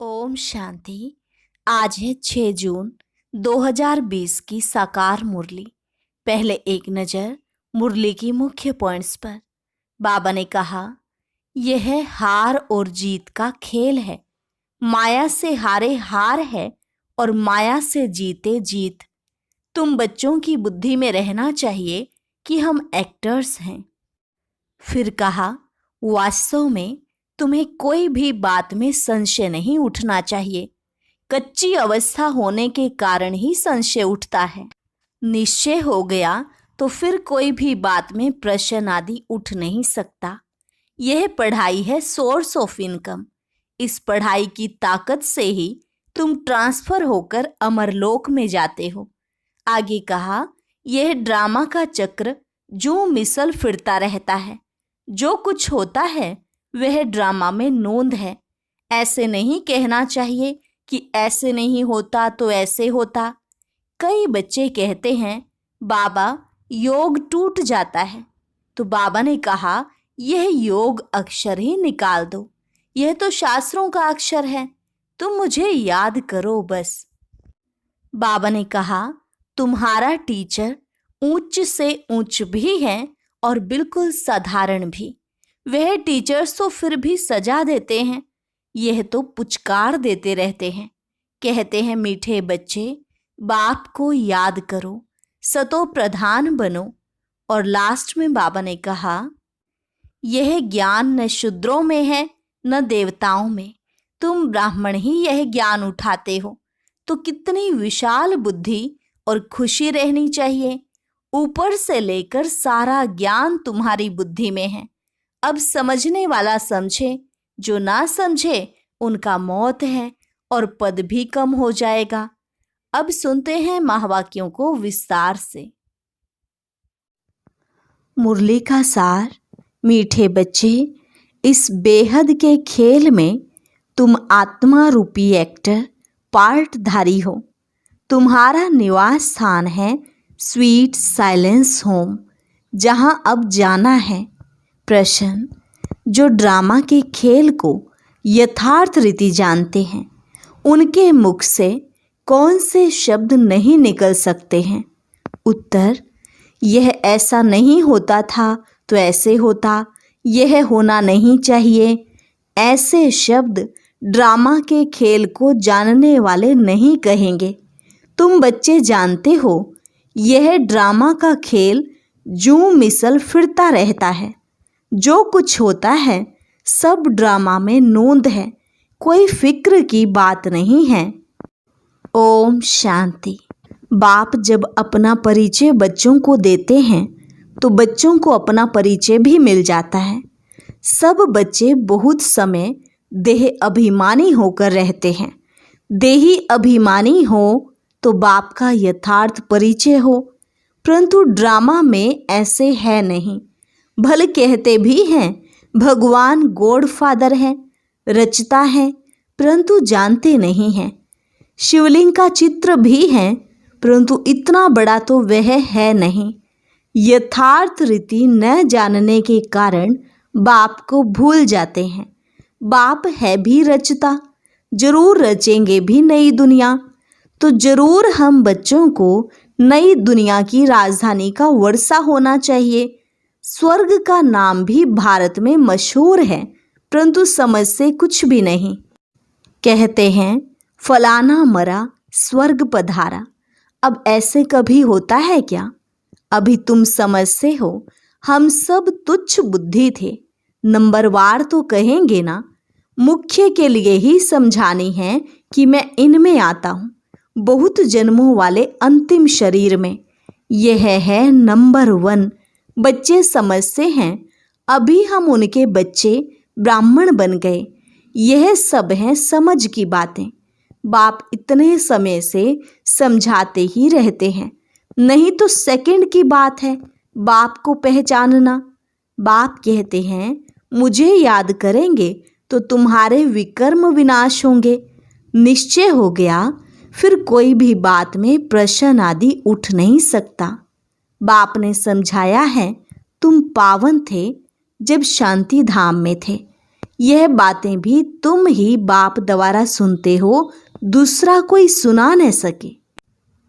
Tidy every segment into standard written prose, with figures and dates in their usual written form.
ओम शांति। आज है 6 जून 2020 की साकार मुरली। पहले एक नज़र मुरली की मुख्य पॉइंट्स पर। बाबा ने कहा, यह हार और जीत का खेल है। माया से हारे हार है और माया से जीते जीत। तुम बच्चों की बुद्धि में रहना चाहिए कि हम एक्टर्स हैं। फिर कहा, वास्तव में तुम्हें कोई भी बात में संशय नहीं उठना चाहिए। कच्ची अवस्था होने के कारण ही संशय उठता है। निश्चय हो गया तो फिर कोई भी बात में प्रश्न आदि उठ नहीं सकता। यह पढ़ाई है सोर्स ऑफ इनकम। इस पढ़ाई की ताकत से ही तुम ट्रांसफर होकर अमरलोक में जाते हो। आगे कहा, यह ड्रामा का चक्र जो मिसल फिरता रहता है। जो कुछ होता है वह ड्रामा में नोंद है। ऐसे नहीं कहना चाहिए कि ऐसे नहीं होता तो ऐसे होता। कई बच्चे कहते हैं, बाबा योग टूट जाता है। तो बाबा ने कहा, यह योग अक्षर ही निकाल दो। यह तो शास्त्रों का अक्षर है। तुम मुझे याद करो बस। बाबा ने कहा, तुम्हारा टीचर ऊंच से ऊंच भी है और बिल्कुल साधारण भी। वह टीचर्स तो फिर भी सजा देते हैं। यह तो पुचकार देते रहते हैं। कहते हैं, मीठे बच्चे बाप को याद करो, सतो प्रधान बनो। और लास्ट में बाबा ने कहा, यह ज्ञान न शूद्रों में है न देवताओं में। तुम ब्राह्मण ही यह ज्ञान उठाते हो तो कितनी विशाल बुद्धि और खुशी रहनी चाहिए। ऊपर से लेकर सारा ज्ञान तुम्हारी बुद्धि में है। अब समझने वाला समझे, जो ना समझे उनका मौत है और पद भी कम हो जाएगा। अब सुनते हैं महावाक्यों को विस्तार से। मुरली का सार। मीठे बच्चे, इस बेहद के खेल में तुम आत्मा रूपी एक्टर पार्टधारी हो। तुम्हारा निवास स्थान है स्वीट साइलेंस होम, जहां अब जाना है। प्रश्न, जो ड्रामा के खेल को यथार्थ रीति जानते हैं, उनके मुख से कौन से शब्द नहीं निकल सकते हैं? उत्तर, यह ऐसा नहीं होता था तो ऐसे होता, यह होना नहीं चाहिए। ऐसे शब्द ड्रामा के खेल को जानने वाले नहीं कहेंगे। तुम बच्चे जानते हो, यह ड्रामा का खेल जूं मिसल फिरता रहता है। जो कुछ होता है सब ड्रामा में नोंद है। कोई फिक्र की बात नहीं है। ओम शांति। बाप जब अपना परिचय बच्चों को देते हैं तो बच्चों को अपना परिचय भी मिल जाता है। सब बच्चे बहुत समय देह अभिमानी होकर रहते हैं। देही अभिमानी हो तो बाप का यथार्थ परिचय हो, परंतु ड्रामा में ऐसे है नहीं। भले कहते भी हैं भगवान गॉड फादर है, रचता है, परंतु जानते नहीं हैं। शिवलिंग का चित्र भी है, परंतु इतना बड़ा तो वह है नहीं। यथार्थ रीति न जानने के कारण बाप को भूल जाते हैं। बाप है भी रचता, जरूर रचेंगे भी नई दुनिया। तो जरूर हम बच्चों को नई दुनिया की राजधानी का वर्षा होना चाहिए। स्वर्ग का नाम भी भारत में मशहूर है, परंतु समझ से कुछ भी नहीं। कहते हैं, फलाना मरा स्वर्ग पधारा। अब ऐसे कभी होता है क्या? अभी तुम समझते हो, हम सब तुच्छ बुद्धि थे। नंबरवार तो कहेंगे ना। मुख्य के लिए ही समझानी है कि मैं इनमें आता हूँ, बहुत जन्मों वाले अंतिम शरीर में। यह है नंबर 1। बच्चे समझते हैं, अभी हम उनके बच्चे ब्राह्मण बन गए। यह सब है समझ की बातें। बाप इतने समय से समझाते ही रहते हैं, नहीं तो सेकंड की बात है बाप को पहचानना। बाप कहते हैं, मुझे याद करेंगे तो तुम्हारे विकर्म विनाश होंगे। निश्चय हो गया, फिर कोई भी बात में प्रश्न आदि उठ नहीं सकता। बाप ने समझाया है, तुम पावन थे जब शांति धाम में थे। यह बातें भी तुम ही बाप द्वारा सुनते हो, दूसरा कोई सुना न सके।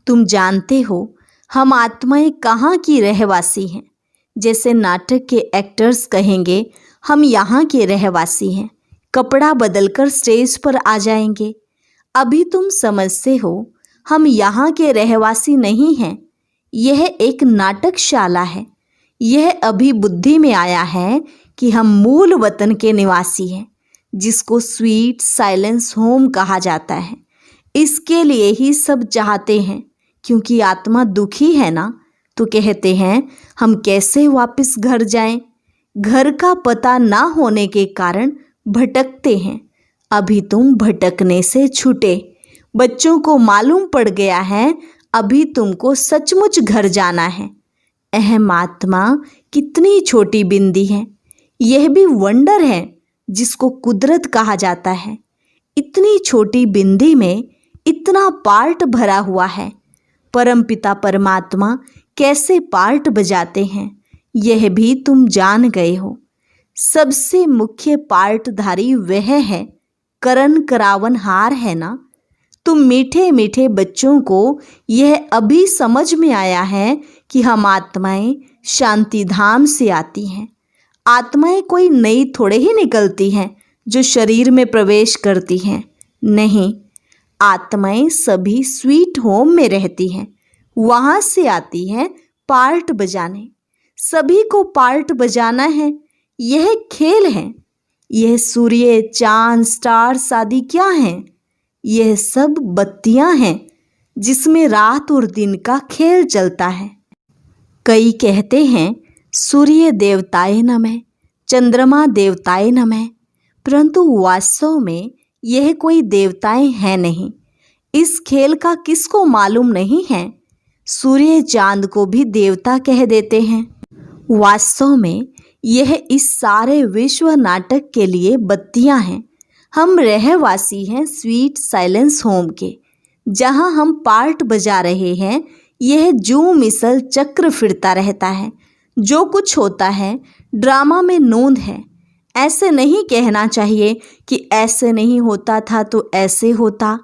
तुम जानते हो हम आत्माएं कहाँ की रहवासी हैं। जैसे नाटक के एक्टर्स कहेंगे हम यहाँ के रहवासी हैं, कपड़ा बदलकर स्टेज पर आ जाएंगे। अभी तुम समझते हो हम यहाँ के रहवासी नहीं हैं, यह एक नाटकशाला है। यह अभी बुद्धि में आया है कि हम मूल वतन के निवासी हैं, जिसको स्वीट साइलेंस होम कहा जाता है। इसके लिए ही सब चाहते हैं, क्योंकि आत्मा दुखी है ना, तो कहते हैं हम कैसे वापस घर जाएं। घर का पता ना होने के कारण भटकते हैं। अभी तुम भटकने से छूटे। बच्चों को मालूम पड़ गया है अभी तुमको सचमुच घर जाना है। अहम आत्मा कितनी छोटी बिंदी है। यह भी वंडर है जिसको कुदरत कहा जाता है। इतनी छोटी बिंदी में इतना पार्ट भरा हुआ है। परमपिता परमात्मा कैसे पार्ट बजाते हैं यह भी तुम जान गए हो। सबसे मुख्य पार्टधारी वह है, करण करावनहार है ना। तुम मीठे मीठे बच्चों को यह अभी समझ में आया है कि हम आत्माएं शांति धाम से आती हैं। आत्माएं कोई नई थोड़े ही निकलती हैं जो शरीर में प्रवेश करती हैं। नहीं, आत्माएं सभी स्वीट होम में रहती हैं, वहाँ से आती हैं पार्ट बजाने। सभी को पार्ट बजाना है, यह खेल है। यह सूर्य चांद स्टार्स आदि क्या हैं? यह सब बत्तियां हैं जिसमें रात और दिन का खेल चलता है। कई कहते हैं सूर्य देवताए नमः, चंद्रमा देवताए नमः, परंतु वास्तव में यह कोई देवताएं हैं नहीं। इस खेल का किसको मालूम नहीं है। सूर्य चांद को भी देवता कह देते हैं। वास्तव में यह इस सारे विश्व नाटक के लिए बत्तियां हैं। हम रहवासी हैं स्वीट साइलेंस होम के, जहां हम पार्ट बजा रहे हैं। यह जू मिसल चक्र फिरता रहता है। जो कुछ होता है ड्रामा में नोंद है। ऐसे नहीं कहना चाहिए कि ऐसे नहीं होता था तो ऐसे होता।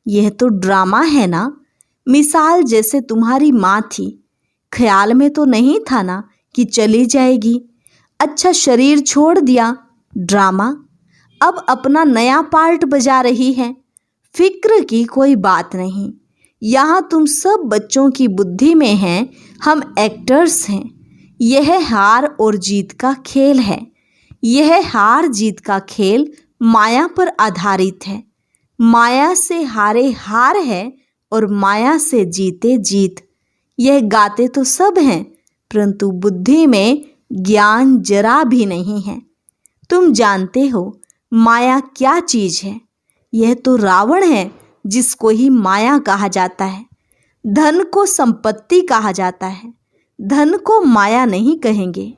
यह तो ड्रामा है ना। मिसाल जैसे तुम्हारी माँ थी, ख्याल में तो नहीं था ना कि चली जाएगी। अच्छा, शरीर छोड़ दिया, ड्रामा। अब अपना नया पार्ट बजा रही है। फिक्र की कोई बात नहीं। यहाँ तुम सब बच्चों की बुद्धि में हैं हम एक्टर्स हैं। यह हार और जीत का खेल है। यह हार जीत का खेल माया पर आधारित है। माया से हारे हार है और माया से जीते जीत। यह गाते तो सब हैं, परंतु बुद्धि में ज्ञान जरा भी नहीं है। तुम जानते हो माया क्या चीज है। यह तो रावण है जिसको ही माया कहा जाता है। धन को संपत्ति कहा जाता है, धन को माया नहीं कहेंगे।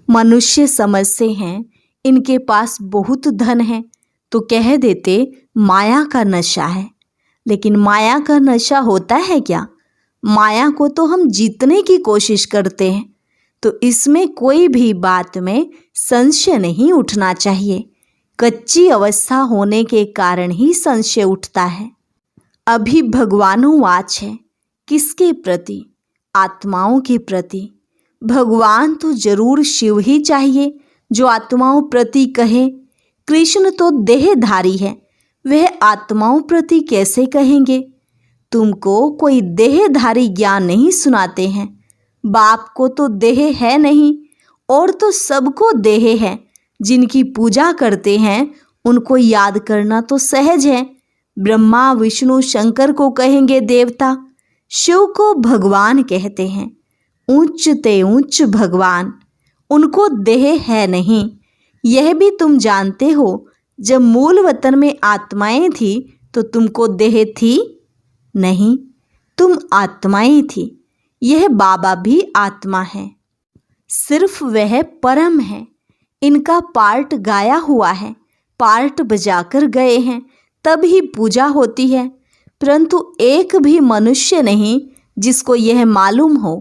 मनुष्य समझते हैं इनके पास बहुत धन है तो कह देते माया का नशा है। लेकिन माया का नशा होता है क्या? माया को तो हम जीतने की कोशिश करते हैं, तो इसमें कोई भी बात में संशय नहीं उठना चाहिए। कच्ची अवस्था होने के कारण ही संशय उठता है। अभी भगवानोवाच है। किसके प्रति? आत्माओं के प्रति। भगवान तो जरूर शिव ही चाहिए जो आत्माओं प्रति कहे। कृष्ण तो देहधारी है, वह आत्माओं प्रति कैसे कहेंगे? तुमको कोई देहधारी ज्ञान नहीं सुनाते हैं। बाप को तो देह है नहीं, और तो सबको देह है। जिनकी पूजा करते हैं उनको याद करना तो सहज है। ब्रह्मा विष्णु शंकर को कहेंगे देवता, शिव को भगवान कहते हैं। उच्च ते उच्च भगवान, उनको देह है नहीं। यह भी तुम जानते हो। जब मूल वतन में आत्माएं थी तो तुमको देह थी नहीं, तुम आत्माएं थी। यह बाबा भी आत्मा है, सिर्फ वह परम है। इनका पार्ट गाया हुआ है, पार्ट बजाकर गए हैं, तब ही पूजा होती है। परंतु एक भी मनुष्य नहीं जिसको यह मालूम हो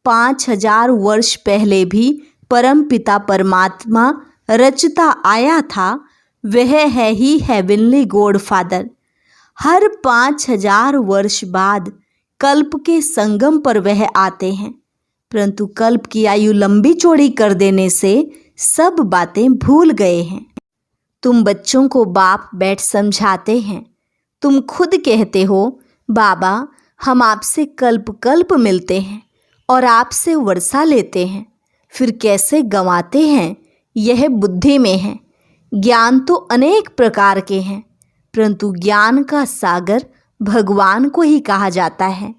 5000 वर्ष पहले भी परम पिता परमात्मा रचता आया था वह है ही हेवनली गॉड फादर। हर 5000 वर्ष बाद कल्प के संगम पर वह आते हैं, परंतु कल्प की आयु लंबी चौड़ी कर देने से सब बातें भूल गए हैं। तुम बच्चों को बाप बैठ समझाते हैं। तुम खुद कहते हो, बाबा हम आपसे कल्प कल्प मिलते हैं और आपसे वर्षा लेते हैं, फिर कैसे गंवाते हैं यह बुद्धि में है। ज्ञान तो अनेक प्रकार के हैं, परंतु ज्ञान का सागर भगवान को ही कहा जाता है।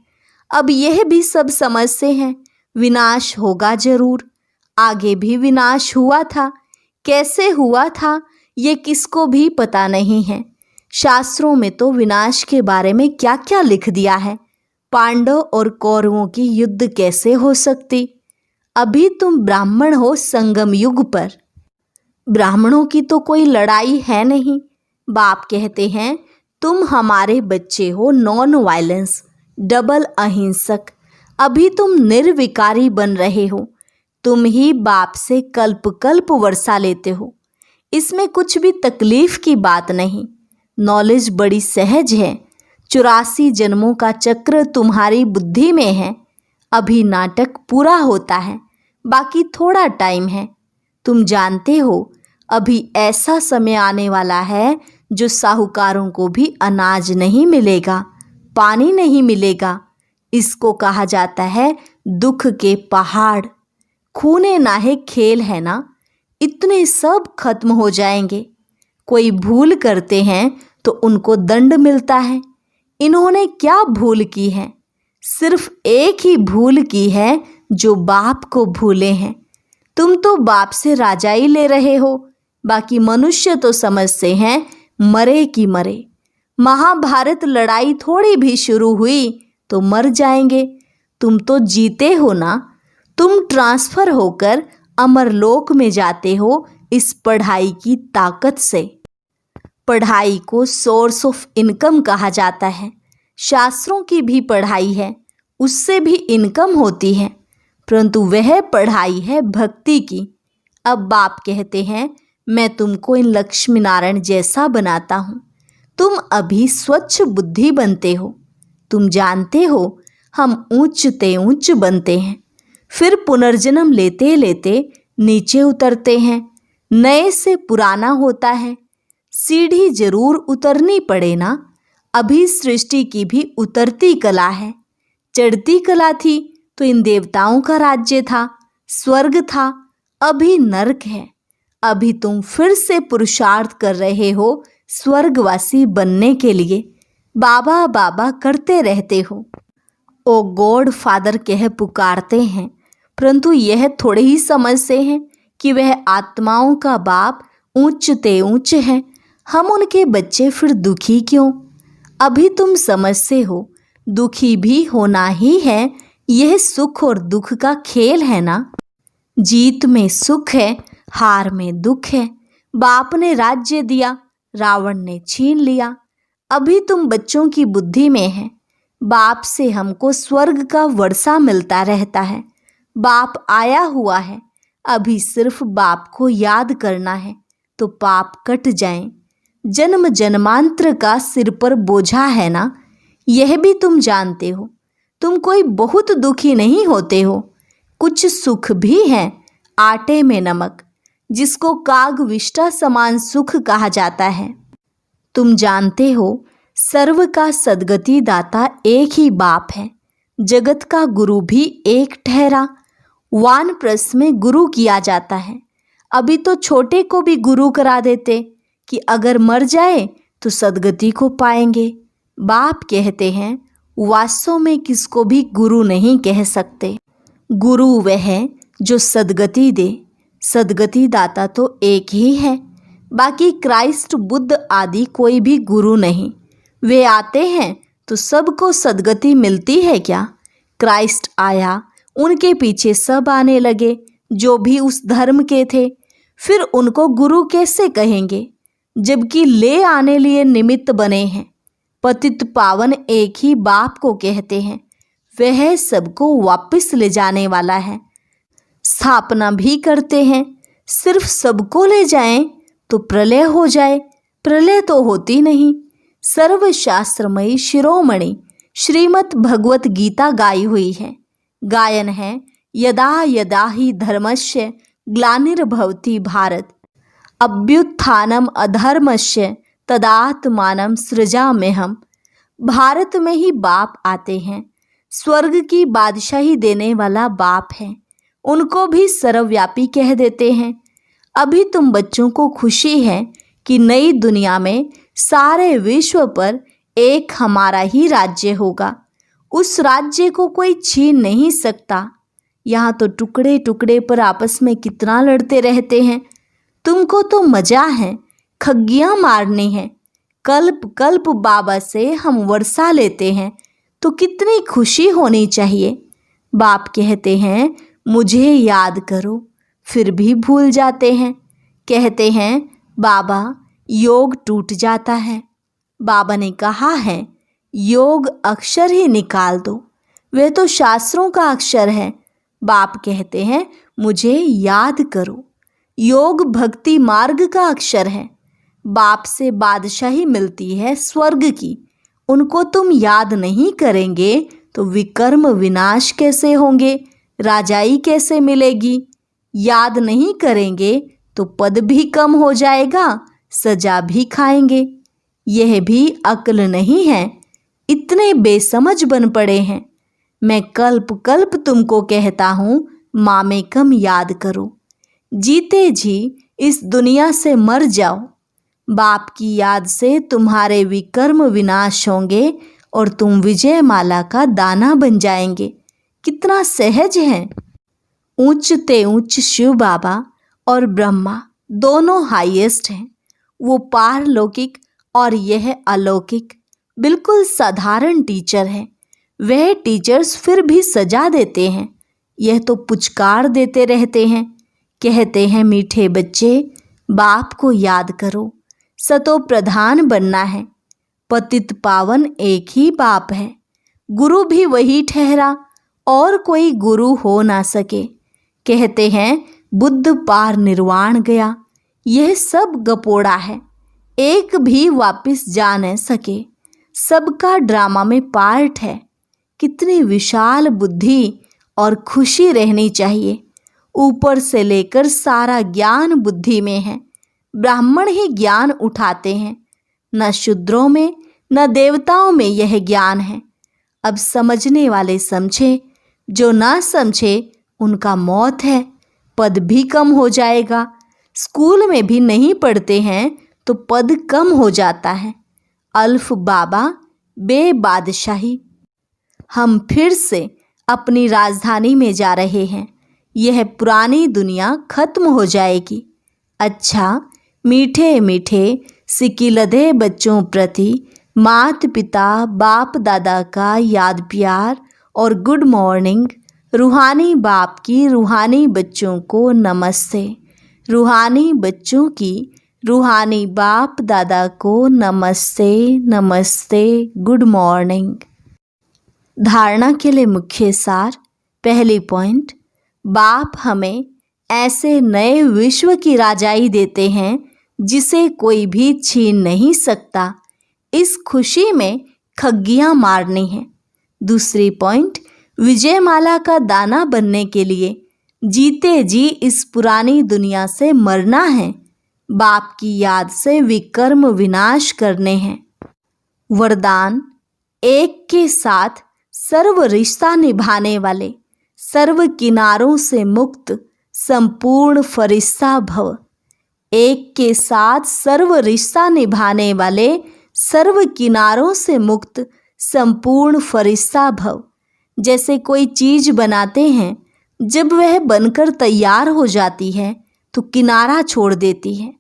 अब यह भी सब समझते हैं, विनाश होगा जरूर। आगे भी विनाश हुआ था, कैसे हुआ था ये किसको भी पता नहीं है। शास्त्रों में तो विनाश के बारे में क्या क्या लिख दिया है। पांडव और कौरवों की युद्ध कैसे हो सकती। अभी तुम ब्राह्मण हो संगम युग पर, ब्राह्मणों की तो कोई लड़ाई है नहीं। बाप कहते हैं तुम हमारे बच्चे हो नॉन वायलेंस, डबल अहिंसक। अभी तुम निर्विकारी बन रहे हो। तुम ही बाप से कल्प कल्प वर्षा लेते हो। इसमें कुछ भी तकलीफ की बात नहीं। नॉलेज बड़ी सहज है। 84 जन्मों का चक्र तुम्हारी बुद्धि में है। अभी नाटक पूरा होता है, बाकी थोड़ा टाइम है। तुम जानते हो अभी ऐसा समय आने वाला है जो साहूकारों को भी अनाज नहीं मिलेगा, पानी नहीं मिलेगा। इसको कहा जाता है दुख के पहाड़। खूने नाहे खेल है ना, इतने सब खत्म हो जाएंगे। कोई भूल करते हैं तो उनको दंड मिलता है। इन्होंने क्या भूल की है? सिर्फ एक ही भूल की है, जो बाप को भूले हैं। तुम तो बाप से राजाई ले रहे हो, बाकी मनुष्य तो समझते हैं मरे कि मरे। महाभारत लड़ाई थोड़ी भी शुरू हुई तो मर जाएंगे। तुम तो जीते हो ना। तुम ट्रांसफर होकर अमरलोक में जाते हो इस पढ़ाई की ताकत से। पढ़ाई को सोर्स ऑफ इनकम कहा जाता है। शास्त्रों की भी पढ़ाई है, उससे भी इनकम होती है, परंतु वह पढ़ाई है भक्ति की। अब बाप कहते हैं मैं तुमको इन लक्ष्मी नारायण जैसा बनाता हूँ। तुम अभी स्वच्छ बुद्धि बनते हो। तुम जानते हो हम ऊंचते ऊंच बनते हैं, फिर पुनर्जन्म लेते लेते नीचे उतरते हैं। नए से पुराना होता है। सीढ़ी जरूर उतरनी पड़े ना। अभी सृष्टि की भी उतरती कला है। चढ़ती कला थी तो इन देवताओं का राज्य था, स्वर्ग था। अभी नरक है। अभी तुम फिर से पुरुषार्थ कर रहे हो स्वर्गवासी बनने के लिए। बाबा बाबा करते रहते हो। ओ गॉड फादर कह पुकारते हैं, परंतु यह थोड़े ही समझते हैं कि वह आत्माओं का बाप ऊंचते ऊंच है। हम उनके बच्चे फिर दुखी क्यों? अभी तुम समझते हो दुखी भी होना ही है। यह सुख और दुख का खेल है ना। जीत में सुख है, हार में दुख है। बाप ने राज्य दिया, रावण ने छीन लिया। अभी तुम बच्चों की बुद्धि में है। बाप से हमको स्वर्ग का वर्षा मिलता रहता है। बाप आया हुआ है। अभी सिर्फ बाप को याद करना है तो पाप कट जाएं। जन्म जन्मांतर का सिर पर बोझा है ना, यह भी तुम जानते हो। तुम कोई बहुत दुखी नहीं होते हो। कुछ सुख भी है, आटे में नमक, जिसको काग विष्टा समान सुख कहा जाता है। तुम जानते हो सर्व का सद्गति दाता एक ही बाप है। जगत का गुरु भी एक ठहरा। वानप्रस्थ में गुरु किया जाता है। अभी तो छोटे को भी गुरु करा देते कि अगर मर जाए तो सद्गति को पाएंगे। बाप कहते हैं वास्तव में किसको भी गुरु नहीं कह सकते। गुरु वह है जो सद्गति दे। सद्गति दाता तो एक ही है, बाकी क्राइस्ट बुद्ध आदि कोई भी गुरु नहीं। वे आते हैं तो सबको सद्गति मिलती है क्या? क्राइस्ट आया, उनके पीछे सब आने लगे जो भी उस धर्म के थे। फिर उनको गुरु कैसे कहेंगे जबकि ले आने लिए निमित्त बने हैं। पतित पावन एक ही बाप को कहते हैं। वह सबको वापस ले जाने वाला है। स्थापना भी करते हैं। सिर्फ सबको ले जाएं, तो प्रलय हो जाए। प्रलय तो होती नहीं। सर्वशास्त्रमयी शिरोमणि श्रीमद् भगवत गीता गाई हुई है। गायन है, यदा यदा ही धर्मस्य ग्लानिर्भवति भारत, अभ्युत्थानम अधर्मस्य तदात्मानं सृजाम्यहम्। भारत में ही बाप आते हैं। स्वर्ग की बादशाही देने वाला बाप है। उनको भी सर्वव्यापी कह देते हैं। अभी तुम बच्चों को खुशी है कि नई दुनिया में सारे विश्व पर एक हमारा ही राज्य होगा। उस राज्य को कोई छीन नहीं सकता। यहाँ तो टुकड़े टुकड़े पर आपस में कितना लड़ते रहते हैं। तुमको तो मजा है, खग्गियाँ मारनी है। कल्प कल्प बाबा से हम वर्षा लेते हैं तो कितनी खुशी होनी चाहिए। बाप कहते हैं मुझे याद करो, फिर भी भूल जाते हैं। कहते हैं बाबा योग टूट जाता है। बाबा ने कहा है योग अक्षर ही निकाल दो, वह तो शास्त्रों का अक्षर है। बाप कहते हैं मुझे याद करो, योग भक्ति मार्ग का अक्षर है। बाप से बादशाही मिलती है स्वर्ग की। उनको तुम याद नहीं करेंगे तो विकर्म विनाश कैसे होंगे, राजाई कैसे मिलेगी। याद नहीं करेंगे तो पद भी कम हो जाएगा, सजा भी खाएंगे। यह भी अक्ल नहीं है, इतने बेसमझ बन पड़े हैं। मैं कल्प कल्प तुमको कहता हूँ मामेकम याद करो। जीते जी इस दुनिया से मर जाओ। बाप की याद से तुम्हारे विकर्म विनाश होंगे और तुम विजय माला का दाना बन जाएंगे। कितना सहज है। ऊंच ते ऊंच शिव बाबा और ब्रह्मा दोनों हाईएस्ट हैं। वो पारलौकिक और यह अलौकिक। बिल्कुल साधारण टीचर है। वह टीचर्स फिर भी सजा देते हैं, यह तो पुचकार देते रहते हैं। कहते हैं मीठे बच्चे बाप को याद करो, सतो प्रधान बनना है। पतित पावन एक ही बाप है। गुरु भी वही ठहरा और कोई गुरु हो ना सके। कहते हैं बुद्ध पार निर्वाण गया। यह सब गपोड़ा है, एक भी वापस जा न सके। सबका ड्रामा में पार्ट है। कितनी विशाल बुद्धि और खुशी रहनी चाहिए। ऊपर से लेकर सारा ज्ञान बुद्धि में है। ब्राह्मण ही ज्ञान उठाते हैं, न शूद्रों में न देवताओं में यह ज्ञान है। अब समझने वाले समझे, जो ना समझे उनका मौत है। पद भी कम हो जाएगा। स्कूल में भी नहीं पढ़ते हैं तो पद कम हो जाता है। अल्फ बाबा बेबादशाही। हम फिर से अपनी राजधानी में जा रहे हैं। यह पुरानी दुनिया खत्म हो जाएगी। अच्छा, मीठे मीठे सिकिलधे बच्चों प्रति माता पिता बाप दादा का याद प्यार और गुड मॉर्निंग। रूहानी बाप की रूहानी बच्चों को नमस्ते। रूहानी बच्चों की रूहानी बाप दादा को नमस्ते नमस्ते, गुड मॉर्निंग। धारणा के लिए मुख्य सार। पहली पॉइंट, बाप हमें ऐसे नए विश्व की राजाई देते हैं जिसे कोई भी छीन नहीं सकता। इस खुशी में खग्गियाँ मारनी हैं। दूसरी पॉइंट, विजयमाला का दाना बनने के लिए जीते जी इस पुरानी दुनिया से मरना है। बाप की याद से विकर्म विनाश करने हैं। वरदान, एक के साथ सर्व रिश्ता निभाने वाले, सर्व किनारों से मुक्त संपूर्ण फरिश्ता भव। एक के साथ सर्व रिश्ता निभाने वाले, सर्व किनारों से मुक्त संपूर्ण फरिश्ता भव। जैसे कोई चीज बनाते हैं, जब वह बनकर तैयार हो जाती है तो किनारा छोड़ देती है।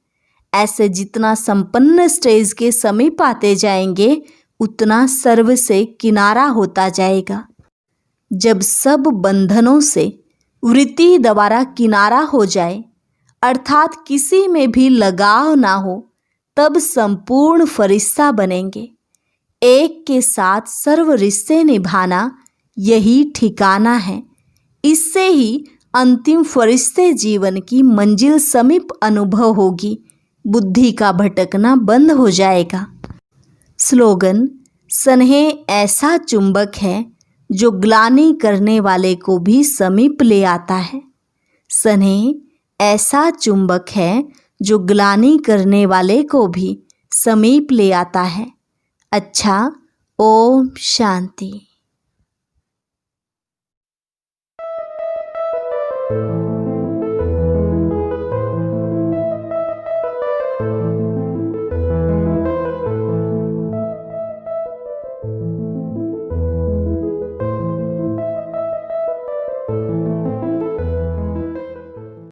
ऐसे जितना संपन्न स्टेज के समीप आते जाएंगे उतना सर्व से किनारा होता जाएगा। जब सब बंधनों से वृत्ति द्वारा किनारा हो जाए, अर्थात किसी में भी लगाव ना हो, तब संपूर्ण फरिश्ता बनेंगे। एक के साथ सर्व रिश्ते निभाना यही ठिकाना है। इससे ही अंतिम फरिश्ते जीवन की मंजिल समीप अनुभव होगी। बुद्धि का भटकना बंद हो जाएगा। स्लोगन: स्नेह ऐसा चुंबक है जो ग्लानि करने वाले को भी समीप ले आता है। स्नेह ऐसा चुंबक है जो ग्लानि करने वाले को भी समीप ले आता है। अच्छा, ओम शांति।